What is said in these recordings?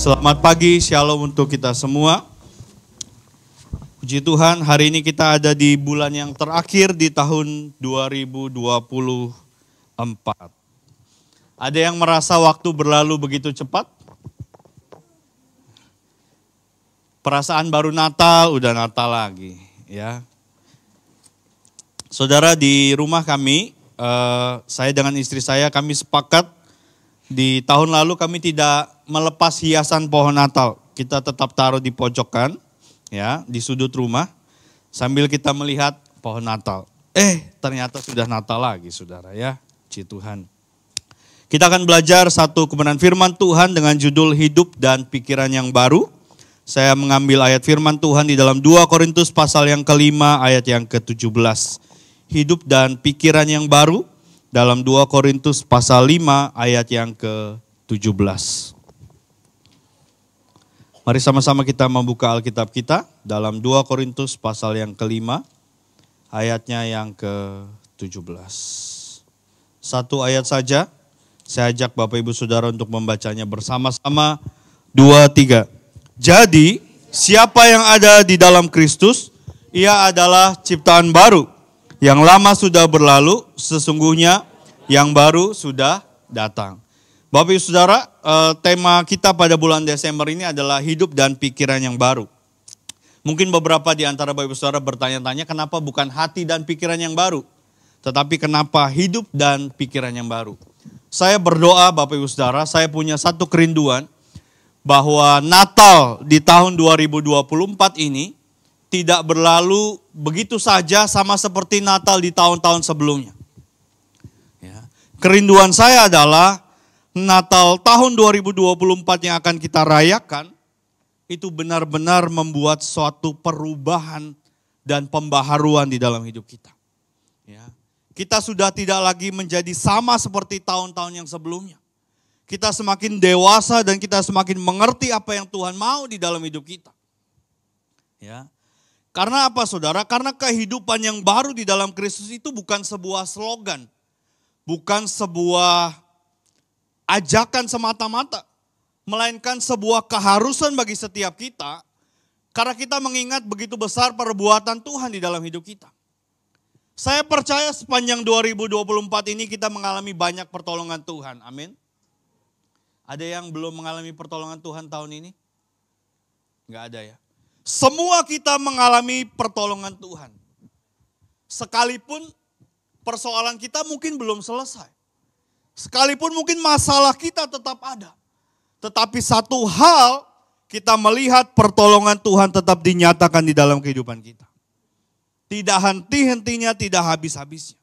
Selamat pagi, shalom untuk kita semua. Puji Tuhan, hari ini kita ada di bulan yang terakhir di tahun 2024. Ada yang merasa waktu berlalu begitu cepat? Perasaan baru Natal, udah Natal lagi, ya. Saudara, di rumah kami, saya dengan istri saya, kami sepakat di tahun lalu kami tidak melepas hiasan pohon Natal. Kita tetap taruh di pojokan, ya, di sudut rumah, sambil kita melihat pohon Natal. Ternyata sudah Natal lagi, saudara, ya. Puji Tuhan. Kita akan belajar satu kebenaran firman Tuhan dengan judul Hidup dan Pikiran yang Baru. Saya mengambil ayat firman Tuhan di dalam 2 Korintus pasal yang kelima ayat yang ke-17. Hidup dan pikiran yang baru dalam 2 Korintus pasal 5 ayat yang ke-17. Mari sama-sama kita membuka Alkitab kita dalam 2 Korintus pasal yang kelima ayatnya yang ke-17. Satu ayat saja, saya ajak Bapak Ibu Saudara untuk membacanya bersama-sama. 2, 3. Jadi siapa yang ada di dalam Kristus, ia adalah ciptaan baru. Yang lama sudah berlalu, sesungguhnya yang baru sudah datang. Bapak Ibu Saudara, tema kita pada bulan Desember ini adalah hidup dan pikiran yang baru. Mungkin beberapa di antara Bapak Ibu Saudara bertanya-tanya kenapa bukan hati dan pikiran yang baru, tetapi kenapa hidup dan pikiran yang baru. Saya berdoa Bapak Ibu Saudara, saya punya satu kerinduan bahwa Natal di tahun 2024 ini tidak berlalu begitu saja sama seperti Natal di tahun-tahun sebelumnya. Ya. Kerinduan saya adalah Natal tahun 2024 yang akan kita rayakan itu benar-benar membuat suatu perubahan dan pembaharuan di dalam hidup kita. Ya. Kita sudah tidak lagi menjadi sama seperti tahun-tahun yang sebelumnya. Kita semakin dewasa dan kita semakin mengerti apa yang Tuhan mau di dalam hidup kita. Ya. Karena apa saudara? Karena kehidupan yang baru di dalam Kristus itu bukan sebuah slogan. Bukan sebuah ajakan semata-mata. Melainkan sebuah keharusan bagi setiap kita. Karena kita mengingat begitu besar perbuatan Tuhan di dalam hidup kita. Saya percaya sepanjang 2024 ini kita mengalami banyak pertolongan Tuhan. Amin. Ada yang belum mengalami pertolongan Tuhan tahun ini? Enggak ada ya. Semua kita mengalami pertolongan Tuhan. Sekalipun persoalan kita mungkin belum selesai. Sekalipun mungkin masalah kita tetap ada. Tetapi satu hal kita melihat pertolongan Tuhan tetap dinyatakan di dalam kehidupan kita. Tidak henti-hentinya, tidak habis-habisnya.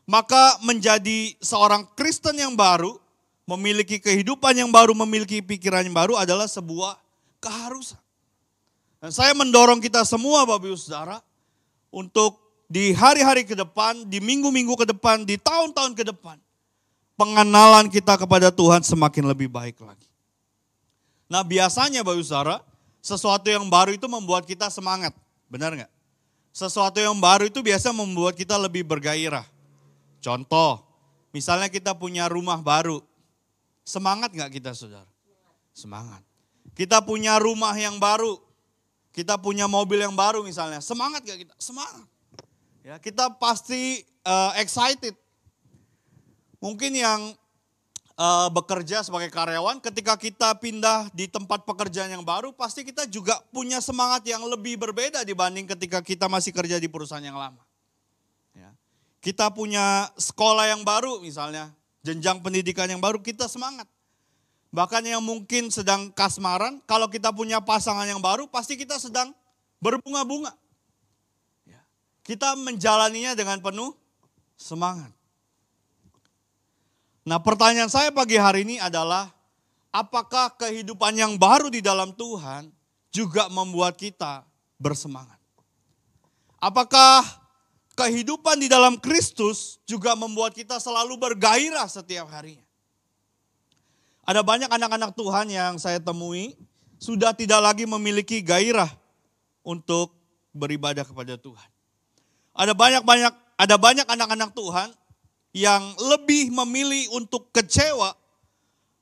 Maka menjadi seorang Kristen yang baru, memiliki kehidupan yang baru, memiliki pikiran yang baru adalah sebuah keharusan. Dan saya mendorong kita semua Bapak Ibu Saudara untuk di hari-hari ke depan, di minggu-minggu ke depan, di tahun-tahun ke depan, pengenalan kita kepada Tuhan semakin lebih baik lagi. Nah biasanya Bapak Ibu Saudara, sesuatu yang baru itu membuat kita semangat, benar nggak? Sesuatu yang baru itu biasa membuat kita lebih bergairah. Contoh, misalnya kita punya rumah baru, semangat nggak kita saudara? Semangat. Kita punya rumah yang baru, kita punya mobil yang baru misalnya, semangat nggak kita? Semangat. Ya, kita pasti excited. Mungkin yang bekerja sebagai karyawan, ketika kita pindah di tempat pekerjaan yang baru, pasti kita juga punya semangat yang lebih berbeda dibanding ketika kita masih kerja di perusahaan yang lama. Ya. Kita punya sekolah yang baru misalnya, jenjang pendidikan yang baru, kita semangat. Bahkan yang mungkin sedang kasmaran, kalau kita punya pasangan yang baru, pasti kita sedang berbunga-bunga. Ya. Kita menjalaninya dengan penuh semangat. Nah pertanyaan saya pagi hari ini adalah, apakah kehidupan yang baru di dalam Tuhan juga membuat kita bersemangat? Apakah kehidupan di dalam Kristus juga membuat kita selalu bergairah setiap harinya? Ada banyak anak-anak Tuhan yang saya temui sudah tidak lagi memiliki gairah untuk beribadah kepada Tuhan. Ada banyak anak-anak Tuhan yang lebih memilih untuk kecewa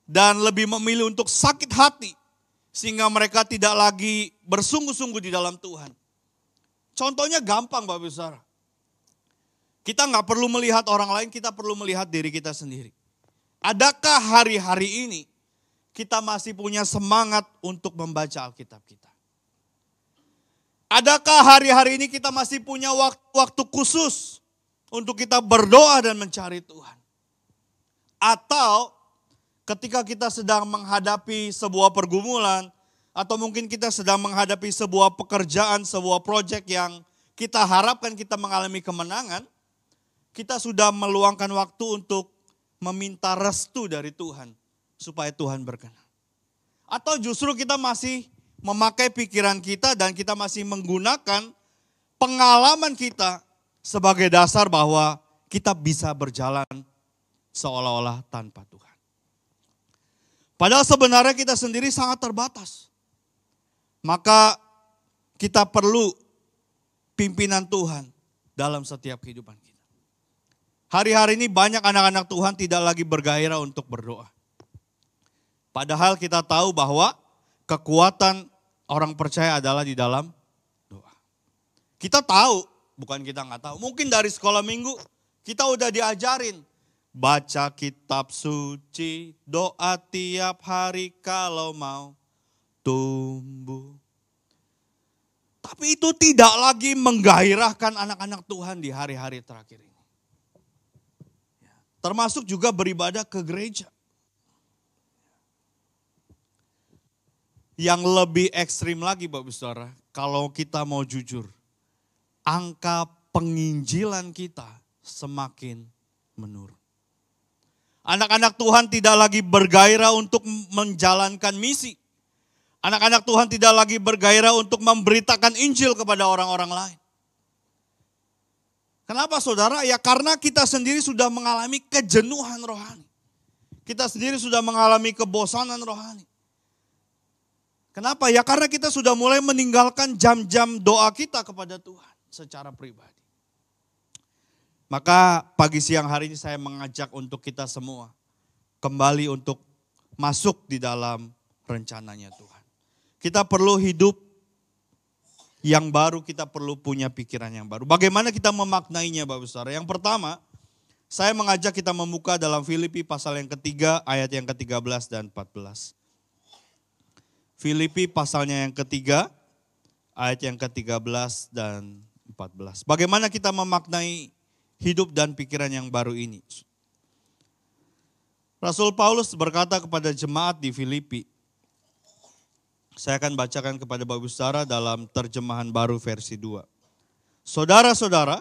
dan lebih memilih untuk sakit hati Sehingga mereka tidak lagi bersungguh-sungguh di dalam Tuhan. Contohnya gampang Bapak Ibu Saudara. Kita nggak perlu melihat orang lain, kita perlu melihat diri kita sendiri. Adakah hari-hari ini kita masih punya semangat untuk membaca Alkitab kita? Adakah hari-hari ini kita masih punya waktu khusus untuk kita berdoa dan mencari Tuhan? Atau ketika kita sedang menghadapi sebuah pergumulan, atau mungkin kita sedang menghadapi sebuah pekerjaan, sebuah proyek yang kita harapkan kita mengalami kemenangan, kita sudah meluangkan waktu untuk meminta restu dari Tuhan supaya Tuhan berkenan. Atau justru kita masih memakai pikiran kita dan kita masih menggunakan pengalaman kita sebagai dasar bahwa kita bisa berjalan seolah-olah tanpa Tuhan. Padahal sebenarnya kita sendiri sangat terbatas. Maka kita perlu pimpinan Tuhan dalam setiap kehidupan kita. Hari-hari ini banyak anak-anak Tuhan tidak lagi bergairah untuk berdoa. Padahal kita tahu bahwa kekuatan orang percaya adalah di dalam doa. Kita tahu, bukan kita nggak tahu. Mungkin dari sekolah minggu kita udah diajarin. Baca kitab suci, doa tiap hari kalau mau tumbuh. Tapi itu tidak lagi menggairahkan anak-anak Tuhan di hari-hari terakhir ini. Termasuk juga beribadah ke gereja. Yang lebih ekstrim lagi Bapak Saudara, kalau kita mau jujur, angka penginjilan kita semakin menurun. Anak-anak Tuhan tidak lagi bergairah untuk menjalankan misi. Anak-anak Tuhan tidak lagi bergairah untuk memberitakan Injil kepada orang-orang lain. Kenapa saudara? Ya karena kita sendiri sudah mengalami kejenuhan rohani. Kita sendiri sudah mengalami kebosanan rohani. Kenapa? Ya karena kita sudah mulai meninggalkan jam-jam doa kita kepada Tuhan secara pribadi. Maka pagi siang hari ini saya mengajak untuk kita semua kembali untuk masuk di dalam rencananya Tuhan. Kita perlu hidup yang baru, kita perlu punya pikiran yang baru. Bagaimana kita memaknainya Bapak Saudara? Yang pertama, saya mengajak kita membuka dalam Filipi pasal yang ketiga, ayat yang ke-13 dan 14. Filipi pasalnya yang ketiga, ayat yang ke-13 dan 14. Bagaimana kita memaknai hidup dan pikiran yang baru ini? Rasul Paulus berkata kepada jemaat di Filipi, saya akan bacakan kepada Bapak Saudara dalam terjemahan baru versi 2. Saudara-saudara,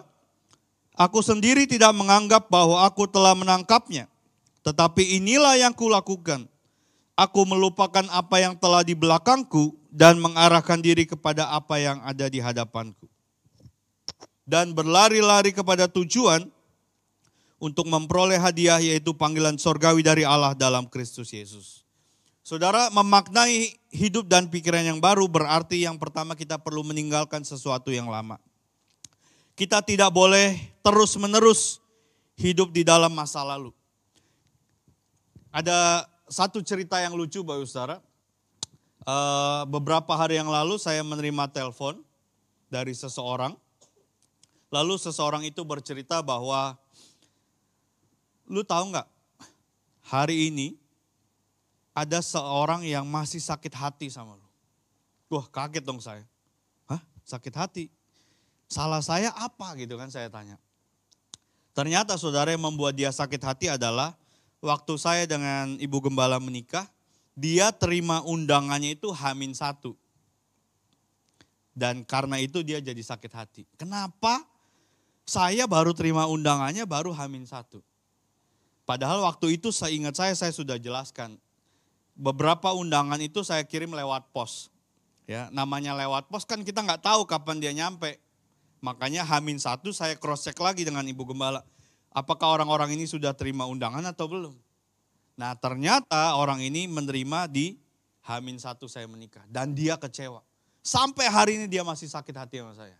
aku sendiri tidak menganggap bahwa aku telah menangkapnya. Tetapi inilah yang kulakukan. Aku melupakan apa yang telah di belakangku dan mengarahkan diri kepada apa yang ada di hadapanku. Dan berlari-lari kepada tujuan untuk memperoleh hadiah yaitu panggilan sorgawi dari Allah dalam Kristus Yesus. Saudara, memaknai hidup dan pikiran yang baru berarti yang pertama kita perlu meninggalkan sesuatu yang lama. Kita tidak boleh terus-menerus hidup di dalam masa lalu. Ada satu cerita yang lucu Bapak Saudara. Beberapa hari yang lalu saya menerima telepon dari seseorang. Lalu seseorang itu bercerita bahwa, lu tahu nggak, hari ini ada seorang yang masih sakit hati sama lu. Wah, kaget dong saya. Hah? Sakit hati? Salah saya apa gitu kan saya tanya. Ternyata saudara yang membuat dia sakit hati adalah waktu saya dengan Ibu Gembala menikah, dia terima undangannya itu H-1. Dan karena itu dia jadi sakit hati. Kenapa? Saya baru terima undangannya baru H-1. Padahal waktu itu seingat saya sudah jelaskan. Beberapa undangan itu saya kirim lewat pos. Ya, namanya lewat pos kan kita nggak tahu kapan dia nyampe. Makanya H-1 saya cross check lagi dengan Ibu Gembala. Apakah orang-orang ini sudah terima undangan atau belum? Nah ternyata orang ini menerima di H-1 saya menikah. Dan dia kecewa. Sampai hari ini dia masih sakit hati sama saya.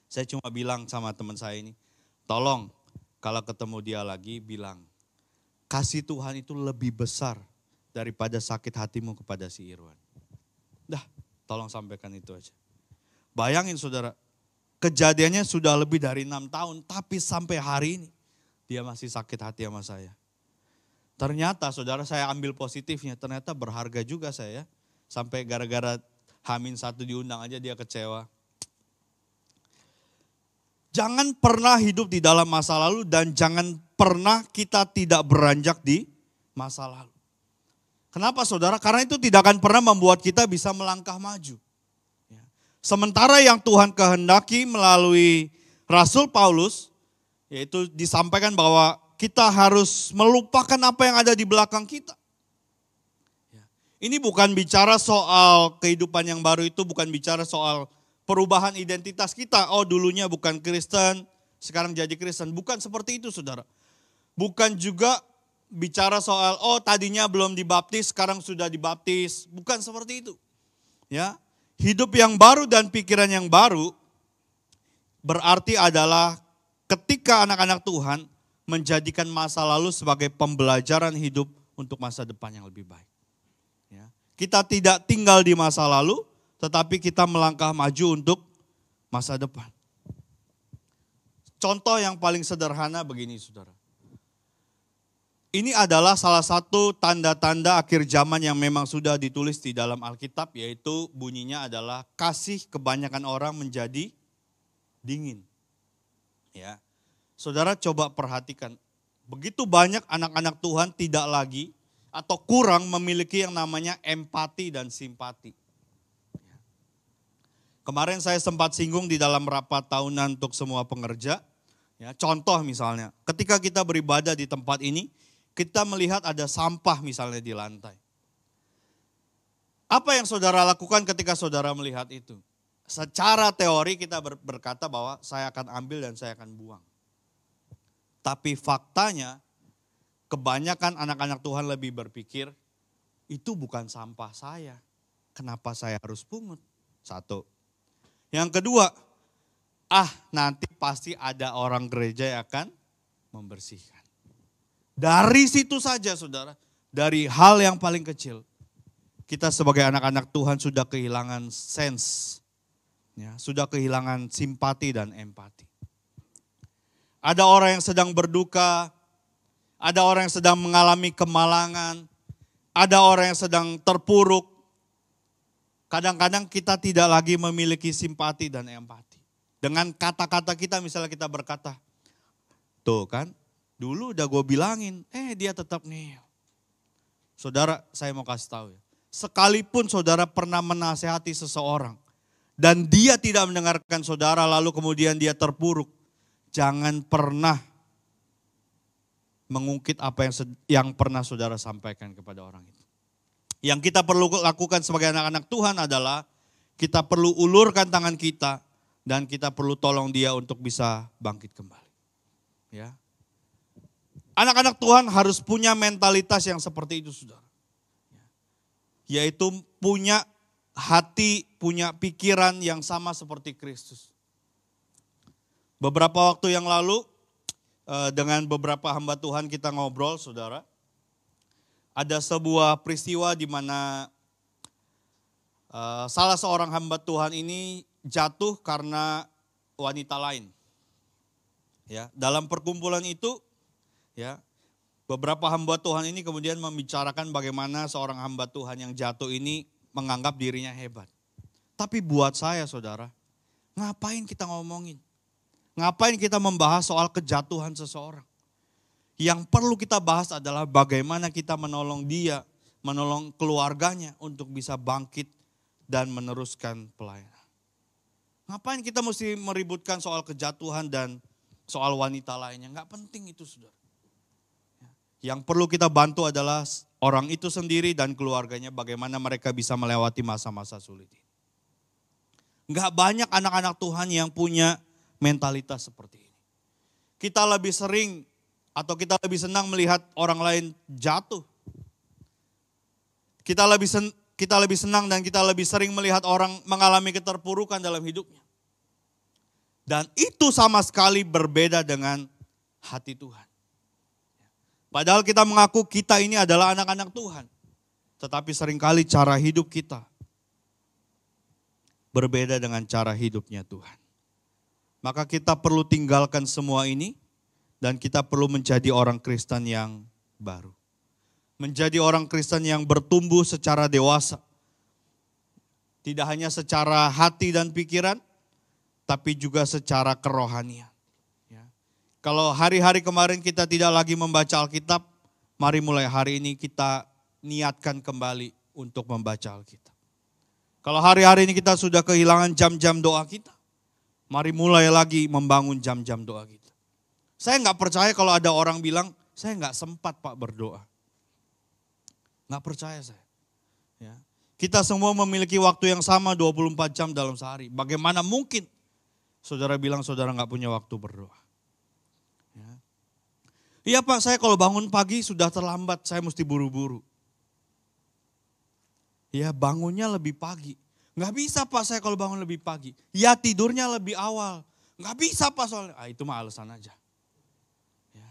Saya cuma bilang sama teman saya ini, tolong kalau ketemu dia lagi bilang, kasih Tuhan itu lebih besar daripada sakit hatimu kepada si Irwan. Tolong sampaikan itu aja. Bayangin saudara, kejadiannya sudah lebih dari 6 tahun, tapi sampai hari ini dia masih sakit hati sama saya. Ternyata saudara, saya ambil positifnya, ternyata berharga juga saya. Sampai gara-gara H-1 diundang aja dia kecewa. Jangan pernah hidup di dalam masa lalu dan jangan pernah kita tidak beranjak di masa lalu. Kenapa saudara? Karena itu tidak akan pernah membuat kita bisa melangkah maju. Sementara yang Tuhan kehendaki melalui Rasul Paulus, yaitu disampaikan bahwa kita harus melupakan apa yang ada di belakang kita. Ini bukan bicara soal kehidupan yang baru, itu bukan bicara soal perubahan identitas kita. Oh dulunya bukan Kristen, sekarang jadi Kristen. Bukan seperti itu saudara. Bukan juga bicara soal oh tadinya belum dibaptis, sekarang sudah dibaptis. Bukan seperti itu. Ya, hidup yang baru dan pikiran yang baru berarti adalah ketika anak-anak Tuhan menjadikan masa lalu sebagai pembelajaran hidup untuk masa depan yang lebih baik. Ya. Kita tidak tinggal di masa lalu, tetapi kita melangkah maju untuk masa depan. Contoh yang paling sederhana begini saudara. Ini adalah salah satu tanda-tanda akhir zaman yang memang sudah ditulis di dalam Alkitab, yaitu bunyinya adalah kasih kebanyakan orang menjadi dingin. Ya. Saudara coba perhatikan, begitu banyak anak-anak Tuhan tidak lagi atau kurang memiliki yang namanya empati dan simpati. Kemarin saya sempat singgung di dalam rapat tahunan untuk semua pengerja. Ya, contoh misalnya, ketika kita beribadah di tempat ini, kita melihat ada sampah misalnya di lantai. Apa yang saudara lakukan ketika saudara melihat itu? Secara teori kita berkata bahwa saya akan ambil dan saya akan buang. Tapi faktanya kebanyakan anak-anak Tuhan lebih berpikir, itu bukan sampah saya. Kenapa saya harus pungut? Satu. Yang kedua, nanti pasti ada orang gereja yang akan membersihkan. Dari situ saja saudara, dari hal yang paling kecil, kita sebagai anak-anak Tuhan sudah kehilangan sense, ya, sudah kehilangan simpati dan empati. Ada orang yang sedang berduka, ada orang yang sedang mengalami kemalangan, ada orang yang sedang terpuruk. Kadang-kadang kita tidak lagi memiliki simpati dan empati. Dengan kata-kata kita misalnya kita berkata, tuh kan, dulu udah gue bilangin, dia tetap ngeyel. Saudara, saya mau kasih tahu ya. Sekalipun saudara pernah menasehati seseorang, dan dia tidak mendengarkan saudara lalu kemudian dia terpuruk, jangan pernah mengungkit apa yang pernah saudara sampaikan kepada orang itu. Yang kita perlu lakukan sebagai anak-anak Tuhan adalah kita perlu ulurkan tangan kita dan kita perlu tolong dia untuk bisa bangkit kembali. Ya. Anak-anak Tuhan harus punya mentalitas yang seperti itu saudara. Yaitu punya hati, punya pikiran yang sama seperti Kristus. Beberapa waktu yang lalu dengan beberapa hamba Tuhan kita ngobrol saudara. Ada sebuah peristiwa di mana salah seorang hamba Tuhan ini jatuh karena wanita lain. Ya, dalam perkumpulan itu ya, beberapa hamba Tuhan ini kemudian membicarakan bagaimana seorang hamba Tuhan yang jatuh ini menganggap dirinya hebat. Tapi buat saya saudara, ngapain kita ngomongin? Ngapain kita membahas soal kejatuhan seseorang? Yang perlu kita bahas adalah bagaimana kita menolong dia, menolong keluarganya untuk bisa bangkit dan meneruskan pelayanan. Ngapain kita mesti meributkan soal kejatuhan dan soal wanita lainnya? Nggak penting itu saudara. Yang perlu kita bantu adalah orang itu sendiri dan keluarganya bagaimana mereka bisa melewati masa-masa sulit ini. Nggak banyak anak-anak Tuhan yang punya mentalitas seperti ini. Kita lebih sering atau kita lebih senang melihat orang lain jatuh. Kita lebih senang dan kita lebih sering melihat orang mengalami keterpurukan dalam hidupnya. Dan itu sama sekali berbeda dengan hati Tuhan. Padahal kita mengaku kita ini adalah anak-anak Tuhan. Tetapi seringkali cara hidup kita berbeda dengan cara hidupnya Tuhan. Maka kita perlu tinggalkan semua ini dan kita perlu menjadi orang Kristen yang baru. Menjadi orang Kristen yang bertumbuh secara dewasa. Tidak hanya secara hati dan pikiran, tapi juga secara kerohanian. Ya. Kalau hari-hari kemarin kita tidak lagi membaca Alkitab, mari mulai hari ini kita niatkan kembali untuk membaca Alkitab. Kalau hari-hari ini kita sudah kehilangan jam-jam doa kita, mari mulai lagi membangun jam-jam doa kita. Saya nggak percaya kalau ada orang bilang, saya nggak sempat Pak berdoa. Nggak percaya saya. Ya. Kita semua memiliki waktu yang sama 24 jam dalam sehari. Bagaimana mungkin saudara bilang saudara nggak punya waktu berdoa? Ya. Iya Pak, saya kalau bangun pagi sudah terlambat, saya mesti buru-buru. Ya bangunnya lebih pagi. Nggak bisa Pak saya kalau bangun lebih pagi. Ya tidurnya lebih awal. Nggak bisa Pak soalnya. Itu mah alasan aja. Ya.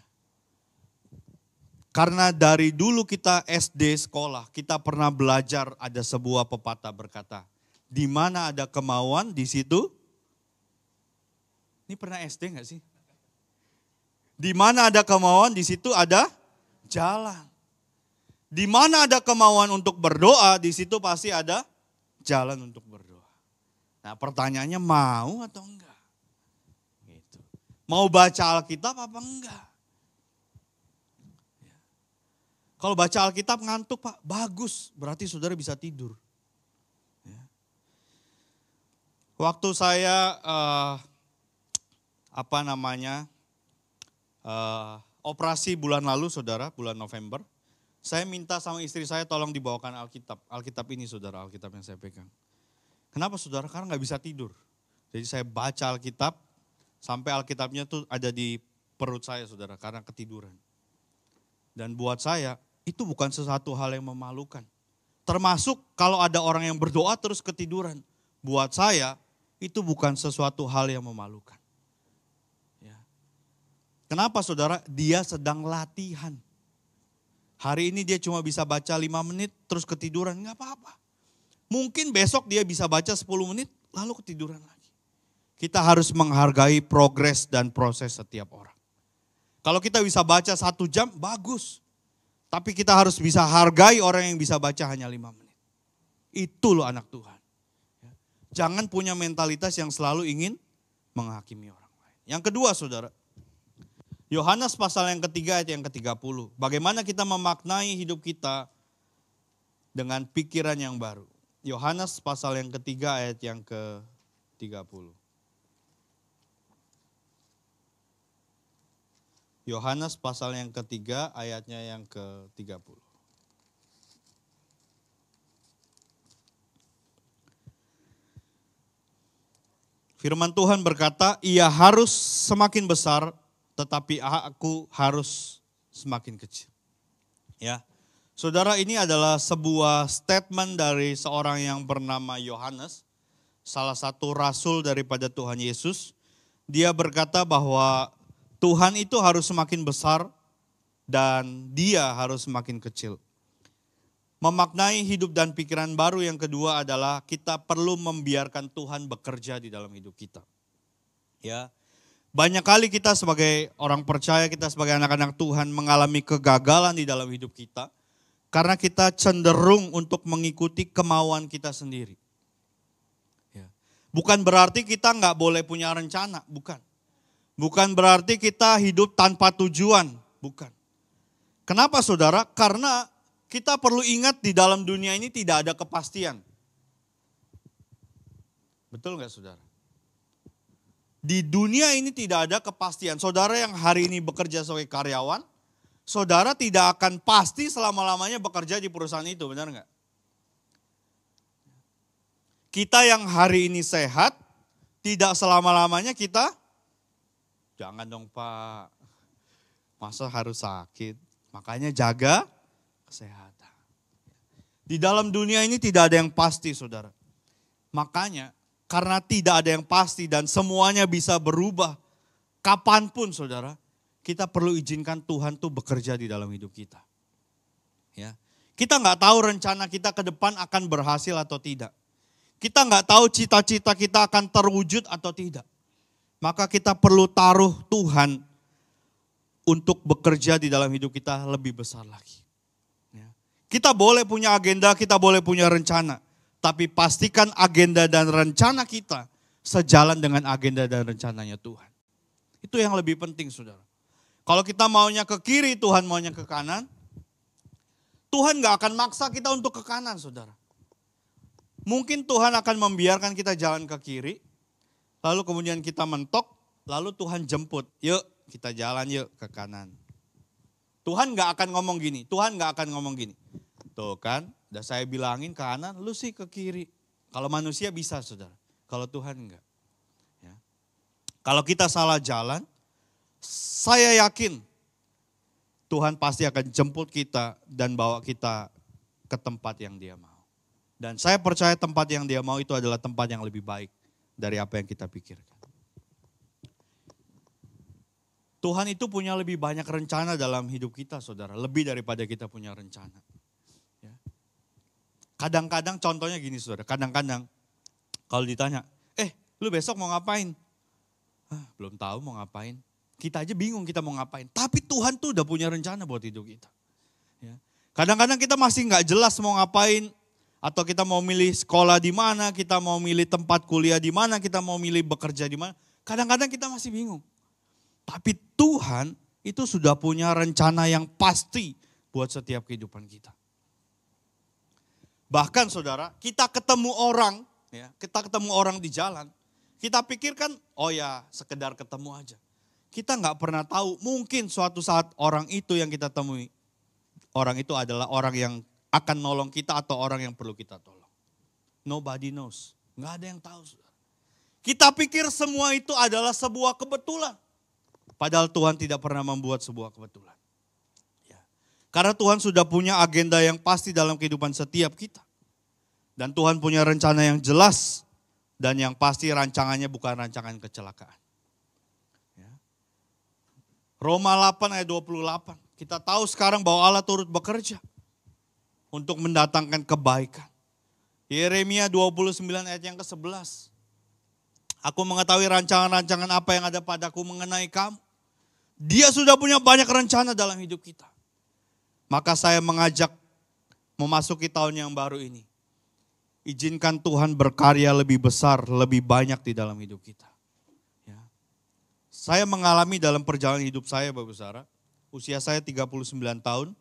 Karena dari dulu kita SD sekolah, kita pernah belajar ada sebuah pepatah berkata, di mana ada kemauan di situ. Ini pernah SD nggak sih? Di mana ada kemauan di situ ada jalan. Di mana ada kemauan untuk berdoa, di situ pasti ada jalan untuk berdoa. Nah pertanyaannya mau atau enggak? Gitu. Mau baca Alkitab apa enggak? Ya. Kalau baca Alkitab ngantuk Pak, bagus. Berarti saudara bisa tidur. Ya. Waktu saya operasi bulan lalu saudara, bulan November. Saya minta sama istri saya tolong dibawakan Alkitab. Alkitab ini saudara, Alkitab yang saya pegang. Kenapa saudara? Karena gak bisa tidur. Jadi saya baca Alkitab, sampai Alkitabnya tuh ada di perut saya saudara, karena ketiduran. Dan buat saya, itu bukan sesuatu hal yang memalukan. Termasuk kalau ada orang yang berdoa terus ketiduran. Buat saya, itu bukan sesuatu hal yang memalukan. Ya. Kenapa saudara? Dia sedang latihan. Hari ini dia cuma bisa baca 5 menit terus ketiduran, enggak apa-apa. Mungkin besok dia bisa baca 10 menit lalu ketiduran lagi. Kita harus menghargai progres dan proses setiap orang. Kalau kita bisa baca 1 jam, bagus. Tapi kita harus bisa hargai orang yang bisa baca hanya 5 menit. Itu loh anak Tuhan. Jangan punya mentalitas yang selalu ingin menghakimi orang lain. Yang kedua saudara, Yohanes pasal yang ketiga ayat yang ke-30. Bagaimana kita memaknai hidup kita dengan pikiran yang baru. Yohanes pasal yang ketiga ayat yang ke-30. Yohanes pasal yang ketiga ayatnya yang ke-30. Firman Tuhan berkata, ia harus semakin besar, tetapi aku harus semakin kecil. Ya, saudara, ini adalah sebuah statement dari seorang yang bernama Yohanes, salah satu rasul daripada Tuhan Yesus. Dia berkata bahwa Tuhan itu harus semakin besar dan dia harus semakin kecil. Memaknai hidup dan pikiran baru yang kedua adalah kita perlu membiarkan Tuhan bekerja di dalam hidup kita. Ya. Banyak kali kita sebagai orang percaya, kita sebagai anak-anak Tuhan mengalami kegagalan di dalam hidup kita. Karena kita cenderung untuk mengikuti kemauan kita sendiri. Ya. Bukan berarti kita nggak boleh punya rencana, bukan. Bukan berarti kita hidup tanpa tujuan, bukan. Kenapa saudara? Karena kita perlu ingat di dalam dunia ini tidak ada kepastian. Betul nggak saudara? Di dunia ini tidak ada kepastian. Saudara yang hari ini bekerja sebagai karyawan, saudara tidak akan pasti selama-lamanya bekerja di perusahaan itu, benar nggak? Kita yang hari ini sehat, tidak selama-lamanya kita, jangan dong Pak, masa harus sakit? Makanya jaga kesehatan. Di dalam dunia ini tidak ada yang pasti saudara. Makanya karena tidak ada yang pasti dan semuanya bisa berubah kapanpun saudara, kita perlu izinkan Tuhan tuh bekerja di dalam hidup kita. Ya. Kita nggak tahu rencana kita ke depan akan berhasil atau tidak. Kita nggak tahu cita-cita kita akan terwujud atau tidak. Maka kita perlu taruh Tuhan untuk bekerja di dalam hidup kita lebih besar lagi. Ya. Kita boleh punya agenda, kita boleh punya rencana. Tapi pastikan agenda dan rencana kita sejalan dengan agenda dan rencananya Tuhan. Itu yang lebih penting, saudara. Kalau kita maunya ke kiri, Tuhan maunya ke kanan. Tuhan gak akan maksa kita untuk ke kanan, saudara. Mungkin Tuhan akan membiarkan kita jalan ke kiri, lalu kemudian kita mentok, lalu Tuhan jemput. Yuk kita jalan yuk ke kanan. Tuhan gak akan ngomong gini, Tuhan gak akan ngomong gini. Tuh kan, udah saya bilangin ke kanan, lu sih ke kiri. Kalau manusia bisa, saudara. Kalau Tuhan enggak. Ya. Kalau kita salah jalan, saya yakin Tuhan pasti akan jemput kita dan bawa kita ke tempat yang Dia mau. Dan saya percaya tempat yang Dia mau itu adalah tempat yang lebih baik dari apa yang kita pikirkan. Tuhan itu punya lebih banyak rencana dalam hidup kita, saudara. Lebih daripada kita punya rencana. Ya. Kadang-kadang contohnya gini, saudara. Kadang-kadang kalau ditanya, lu besok mau ngapain? Belum tahu mau ngapain. Kita aja bingung kita mau ngapain. Tapi Tuhan tuh udah punya rencana buat hidup kita. Ya. Kadang-kadang kita masih nggak jelas mau ngapain. Atau kita mau milih sekolah di mana, kita mau milih tempat kuliah di mana, kita mau milih bekerja di mana. Kadang-kadang kita masih bingung. Tapi Tuhan itu sudah punya rencana yang pasti buat setiap kehidupan kita. Bahkan saudara, kita ketemu orang, ya, kita ketemu orang di jalan. Kita pikirkan, oh ya sekedar ketemu aja. Kita nggak pernah tahu, mungkin suatu saat orang itu yang kita temui, orang itu adalah orang yang akan nolong kita atau orang yang perlu kita tolong. Nobody knows. Nggak ada yang tahu. Saudara. Kita pikir semua itu adalah sebuah kebetulan. Padahal Tuhan tidak pernah membuat sebuah kebetulan. Ya. Karena Tuhan sudah punya agenda yang pasti dalam kehidupan setiap kita. Dan Tuhan punya rencana yang jelas. Dan yang pasti rancangannya bukan rancangan kecelakaan. Ya. Roma 8 ayat 28. Kita tahu sekarang bahwa Allah turut bekerja untuk mendatangkan kebaikan. Yeremia 29 ayat yang ke-11. Aku mengetahui rancangan-rancangan apa yang ada padaku mengenai kamu. Dia sudah punya banyak rencana dalam hidup kita. Maka saya mengajak memasuki tahun yang baru ini. Izinkan Tuhan berkarya lebih besar, lebih banyak di dalam hidup kita. Ya. Saya mengalami dalam perjalanan hidup saya, Bapak Saudara. Usia saya 39 tahun.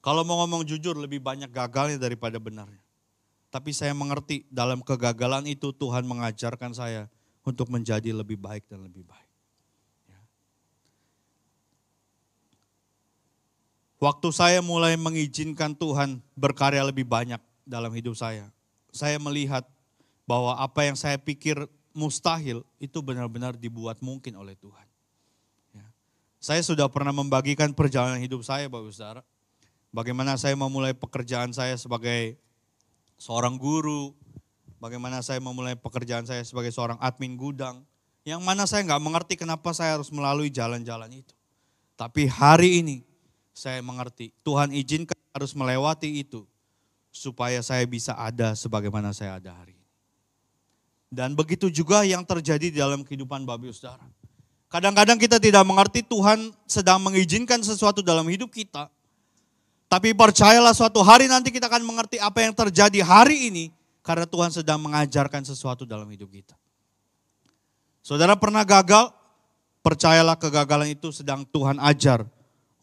Kalau mau ngomong jujur lebih banyak gagalnya daripada benarnya. Tapi saya mengerti dalam kegagalan itu Tuhan mengajarkan saya untuk menjadi lebih baik dan lebih baik. Ya. Waktu saya mulai mengizinkan Tuhan berkarya lebih banyak dalam hidup saya melihat bahwa apa yang saya pikir mustahil itu benar-benar dibuat mungkin oleh Tuhan. Ya. Saya sudah pernah membagikan perjalanan hidup saya, Bapak Saudara. Bagaimana saya memulai pekerjaan saya sebagai seorang guru. Bagaimana saya memulai pekerjaan saya sebagai seorang admin gudang. Yang mana saya nggak mengerti kenapa saya harus melalui jalan-jalan itu. Tapi hari ini saya mengerti. Tuhan izinkan harus melewati itu. Supaya saya bisa ada sebagaimana saya ada hari ini. Dan begitu juga yang terjadi di dalam kehidupan Bapak Saudara. Kadang-kadang kita tidak mengerti Tuhan sedang mengizinkan sesuatu dalam hidup kita. Tapi percayalah suatu hari nanti kita akan mengerti apa yang terjadi hari ini. Karena Tuhan sedang mengajarkan sesuatu dalam hidup kita. Saudara pernah gagal? Percayalah kegagalan itu sedang Tuhan ajar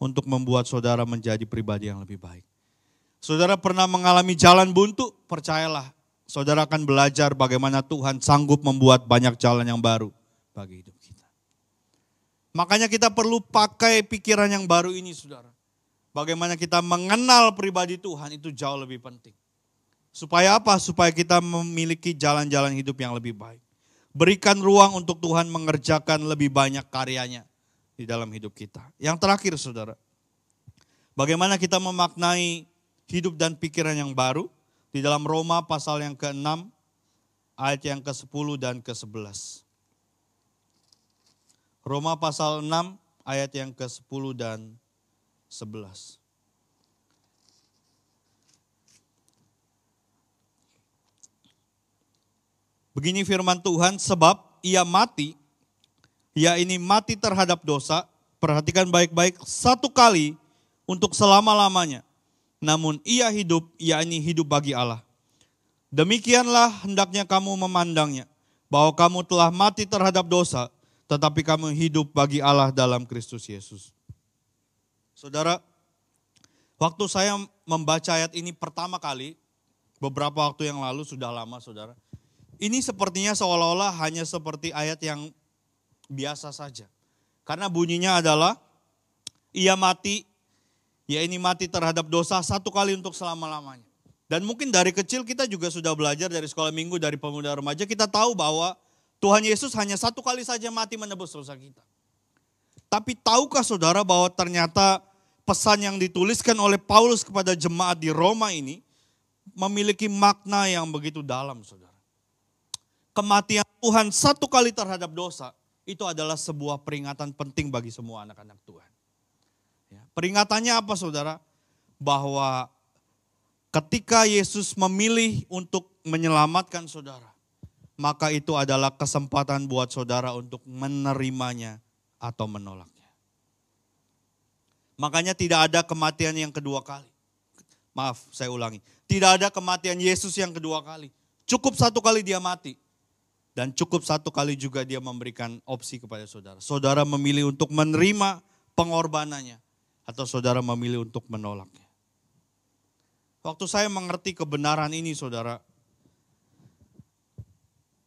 untuk membuat saudara menjadi pribadi yang lebih baik. Saudara pernah mengalami jalan buntu? Percayalah, saudara akan belajar bagaimana Tuhan sanggup membuat banyak jalan yang baru bagi hidup kita. Makanya kita perlu pakai pikiran yang baru ini, saudara. Bagaimana kita mengenal pribadi Tuhan itu jauh lebih penting. Supaya apa? Supaya kita memiliki jalan-jalan hidup yang lebih baik. Berikan ruang untuk Tuhan mengerjakan lebih banyak karyanya di dalam hidup kita. Yang terakhir saudara, bagaimana kita memaknai hidup dan pikiran yang baru di dalam Roma pasal yang ke-6 ayat yang ke-10 dan ke-11. Roma pasal 6 ayat yang ke-10 dan 11. Begini firman Tuhan, sebab ia mati, ia ini mati terhadap dosa, perhatikan baik-baik, satu kali untuk selama-lamanya. Namun ia hidup, ia ini hidup bagi Allah. Demikianlah hendaknya kamu memandangnya, bahwa kamu telah mati terhadap dosa, tetapi kamu hidup bagi Allah dalam Kristus Yesus. Saudara, waktu saya membaca ayat ini pertama kali, beberapa waktu yang lalu, sudah lama saudara, ini sepertinya seolah-olah hanya seperti ayat yang biasa saja. Karena bunyinya adalah, ia mati, ya ini mati terhadap dosa satu kali untuk selama-lamanya. Dan mungkin dari kecil kita juga sudah belajar dari sekolah minggu, dari pemuda remaja, kita tahu bahwa Tuhan Yesus hanya satu kali saja mati menebus dosa kita. Tapi tahukah saudara bahwa ternyata pesan yang dituliskan oleh Paulus kepada jemaat di Roma ini memiliki makna yang begitu dalam saudara. Kematian Tuhan satu kali terhadap dosa, itu adalah sebuah peringatan penting bagi semua anak-anak Tuhan. Ya, peringatannya apa saudara? Bahwa ketika Yesus memilih untuk menyelamatkan saudara, maka itu adalah kesempatan buat saudara untuk menerimanya atau menolaknya. Makanya tidak ada kematian yang kedua kali. Maaf, saya ulangi. Tidak ada kematian Yesus yang kedua kali. Cukup satu kali dia mati. Dan cukup satu kali juga dia memberikan opsi kepada saudara. Saudara memilih untuk menerima pengorbanannya. Atau saudara memilih untuk menolaknya. Waktu saya mengerti kebenaran ini saudara.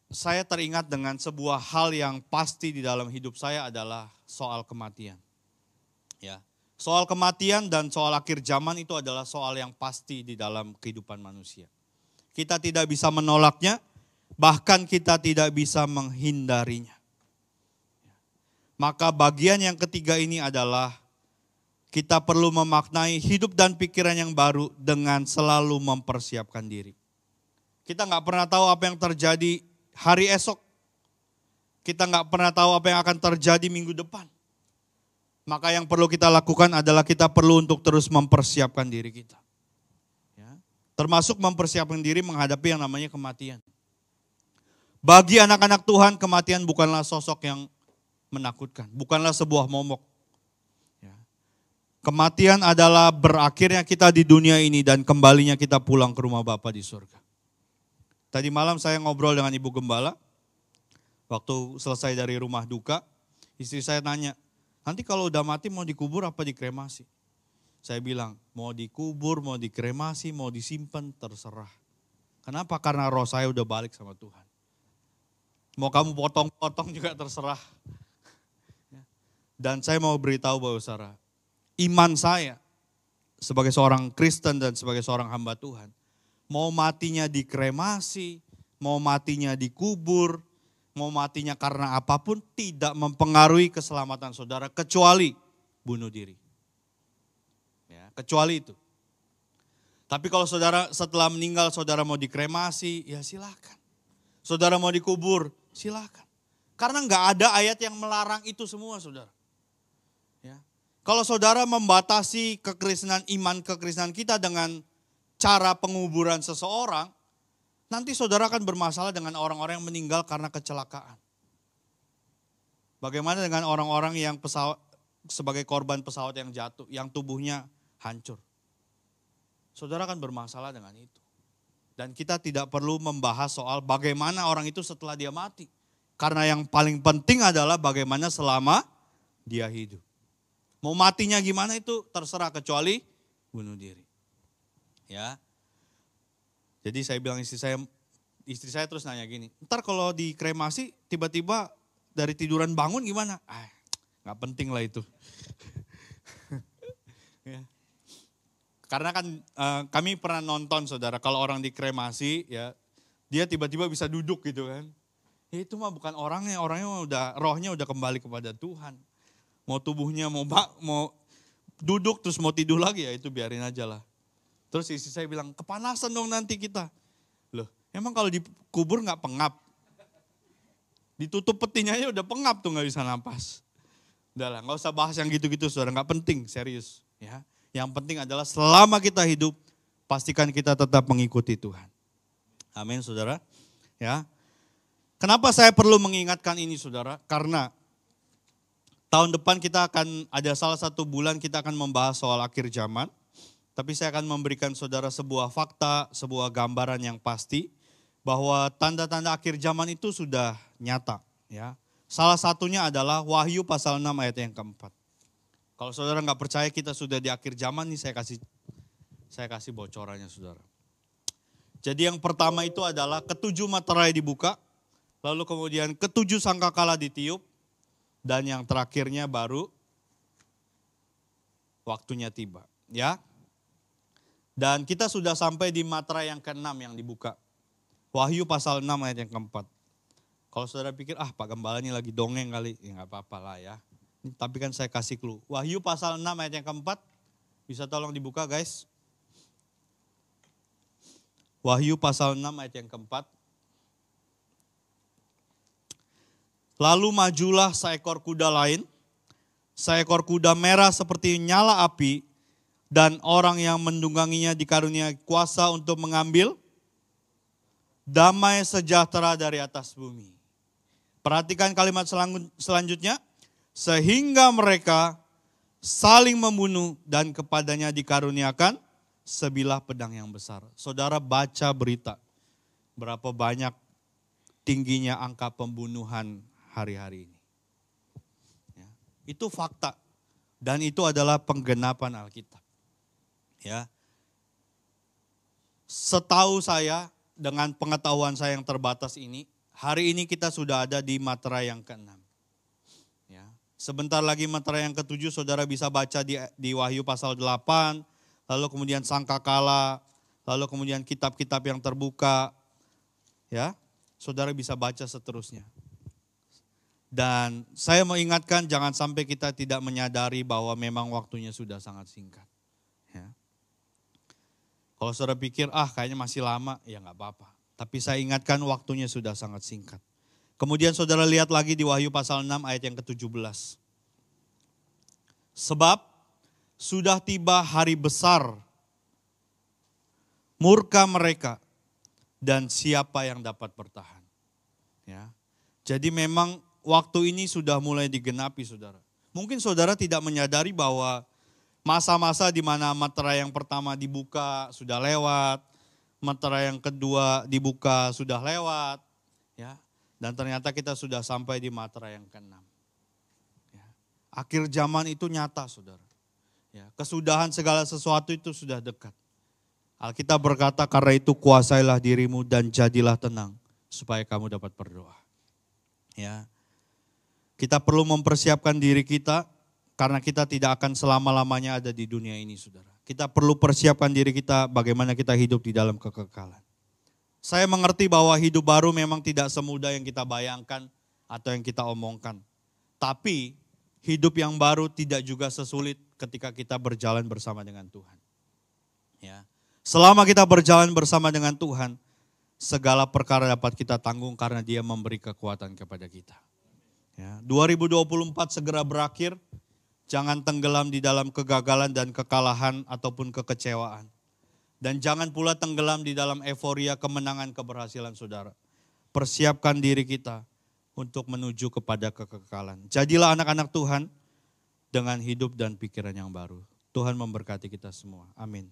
Saya teringat dengan sebuah hal yang pasti di dalam hidup saya adalah soal kematian. Ya, soal kematian dan soal akhir zaman itu adalah soal yang pasti di dalam kehidupan manusia. Kita tidak bisa menolaknya. Bahkan kita tidak bisa menghindarinya. Maka bagian yang ketiga ini adalah kita perlu memaknai hidup dan pikiran yang baru dengan selalu mempersiapkan diri. Kita nggak pernah tahu apa yang terjadi hari esok. Kita nggak pernah tahu apa yang akan terjadi minggu depan. Maka yang perlu kita lakukan adalah kita perlu untuk terus mempersiapkan diri kita. Ya. Termasuk mempersiapkan diri menghadapi yang namanya kematian. Bagi anak-anak Tuhan, kematian bukanlah sosok yang menakutkan. Bukanlah sebuah momok. Ya. Kematian adalah berakhirnya kita di dunia ini dan kembalinya kita pulang ke rumah Bapa di surga. Tadi malam saya ngobrol dengan Ibu Gembala. Waktu selesai dari rumah duka, istri saya nanya, nanti kalau udah mati mau dikubur apa dikremasi? Saya bilang, mau dikubur, mau dikremasi, mau disimpan, terserah. Kenapa? Karena roh saya udah balik sama Tuhan. Mau kamu potong-potong juga terserah. Dan saya mau beritahu bahwa saudara, iman saya sebagai seorang Kristen dan sebagai seorang hamba Tuhan, mau matinya dikremasi, mau matinya dikubur, mau matinya karena apapun tidak mempengaruhi keselamatan saudara kecuali bunuh diri. Ya, kecuali itu. Tapi kalau saudara setelah meninggal saudara mau dikremasi, ya silakan. Saudara mau dikubur, silakan. Karena nggak ada ayat yang melarang itu semua saudara. Ya. Kalau saudara membatasi kekristenan, iman kekristenan kita dengan cara penguburan seseorang, nanti saudara akan bermasalah dengan orang-orang yang meninggal karena kecelakaan. Bagaimana dengan orang-orang yang sebagai korban pesawat yang jatuh, yang tubuhnya hancur. Saudara akan bermasalah dengan itu. Dan kita tidak perlu membahas soal bagaimana orang itu setelah dia mati. Karena yang paling penting adalah bagaimana selama dia hidup. Mau matinya gimana itu terserah kecuali bunuh diri. Ya. Jadi saya bilang istri saya terus nanya gini, ntar kalau dikremasi tiba-tiba dari tiduran bangun gimana? Gak penting lah itu. Ya. Karena kan kami pernah nonton saudara, kalau orang dikremasi ya dia tiba-tiba bisa duduk gitu kan. Ya, itu mah bukan orangnya rohnya udah kembali kepada Tuhan. Mau tubuhnya mau duduk terus mau tidur lagi ya itu biarin aja lah. Terus istri saya bilang kepanasan dong nanti kita. Loh emang kalau dikubur gak pengap? Ditutup petinya aja udah pengap tuh gak bisa napas. Udah lah gak usah bahas yang gitu-gitu saudara, gak penting serius ya. Yang penting adalah selama kita hidup, pastikan kita tetap mengikuti Tuhan. Amin saudara. Ya. Kenapa saya perlu mengingatkan ini saudara? Karena tahun depan kita akan ada salah satu bulan kita akan membahas soal akhir zaman. Tapi saya akan memberikan saudara sebuah fakta, sebuah gambaran yang pasti bahwa tanda-tanda akhir zaman itu sudah nyata. Ya. Salah satunya adalah Wahyu pasal 6 ayat yang keempat. Kalau saudara nggak percaya kita sudah di akhir zaman nih saya kasih bocorannya saudara. Jadi yang pertama itu adalah ketujuh materai dibuka, lalu kemudian ketujuh sangkakala ditiup, dan yang terakhirnya baru waktunya tiba. Ya. Dan kita sudah sampai di materai yang ke-6 yang dibuka. Wahyu pasal 6 ayat yang keempat. Kalau saudara pikir, Pak Gembala ini lagi dongeng kali. Ya nggak apa-apa lah ya. Tapi kan saya kasih clue. Wahyu pasal 6 ayat yang keempat. Bisa tolong dibuka guys. Wahyu pasal 6 ayat yang keempat. Lalu majulah seekor kuda lain. Seekor kuda merah seperti nyala api. Dan orang yang mendungganginya dikaruniai kuasa untuk mengambil damai sejahtera dari atas bumi. Perhatikan kalimat selanjutnya. Sehingga mereka saling membunuh dan kepadanya dikaruniakan sebilah pedang yang besar. Saudara baca berita. Berapa banyak tingginya angka pembunuhan hari-hari ini. Ya, itu fakta. Dan itu adalah penggenapan Alkitab. Ya. Setahu saya, dengan pengetahuan saya yang terbatas ini, hari ini kita sudah ada di materai yang ke-6. Ya. Sebentar lagi materai yang ke-7 saudara bisa baca di Wahyu pasal 8, lalu kemudian sangkakala, lalu kemudian kitab-kitab yang terbuka. Ya, saudara bisa baca seterusnya. Dan saya mau ingatkan jangan sampai kita tidak menyadari bahwa memang waktunya sudah sangat singkat. Ya. Kalau saudara pikir, kayaknya masih lama, ya nggak apa-apa. Tapi saya ingatkan waktunya sudah sangat singkat. Kemudian saudara lihat lagi di Wahyu pasal 6 ayat yang ke-17. Sebab sudah tiba hari besar, murka mereka, dan siapa yang dapat bertahan. Ya. Jadi memang waktu ini sudah mulai digenapi saudara. Mungkin saudara tidak menyadari bahwa masa-masa di mana materai yang pertama dibuka sudah lewat, materai yang kedua dibuka sudah lewat, ya. Dan ternyata kita sudah sampai di materai yang ke-6. Ya. Akhir zaman itu nyata, saudara. Ya. Kesudahan segala sesuatu itu sudah dekat. Alkitab berkata, karena itu kuasailah dirimu dan jadilah tenang, supaya kamu dapat berdoa. Ya. Kita perlu mempersiapkan diri kita, karena kita tidak akan selama-lamanya ada di dunia ini, saudara. Kita perlu persiapkan diri kita bagaimana kita hidup di dalam kekekalan. Saya mengerti bahwa hidup baru memang tidak semudah yang kita bayangkan atau yang kita omongkan. Tapi hidup yang baru tidak juga sesulit ketika kita berjalan bersama dengan Tuhan. Ya. Selama kita berjalan bersama dengan Tuhan, segala perkara dapat kita tanggung karena Dia memberi kekuatan kepada kita. Ya. 2024 segera berakhir. Jangan tenggelam di dalam kegagalan dan kekalahan ataupun kekecewaan. Dan jangan pula tenggelam di dalam euforia kemenangan keberhasilan saudara. Persiapkan diri kita untuk menuju kepada kekekalan. Jadilah anak-anak Tuhan dengan hidup dan pikiran yang baru. Tuhan memberkati kita semua. Amin.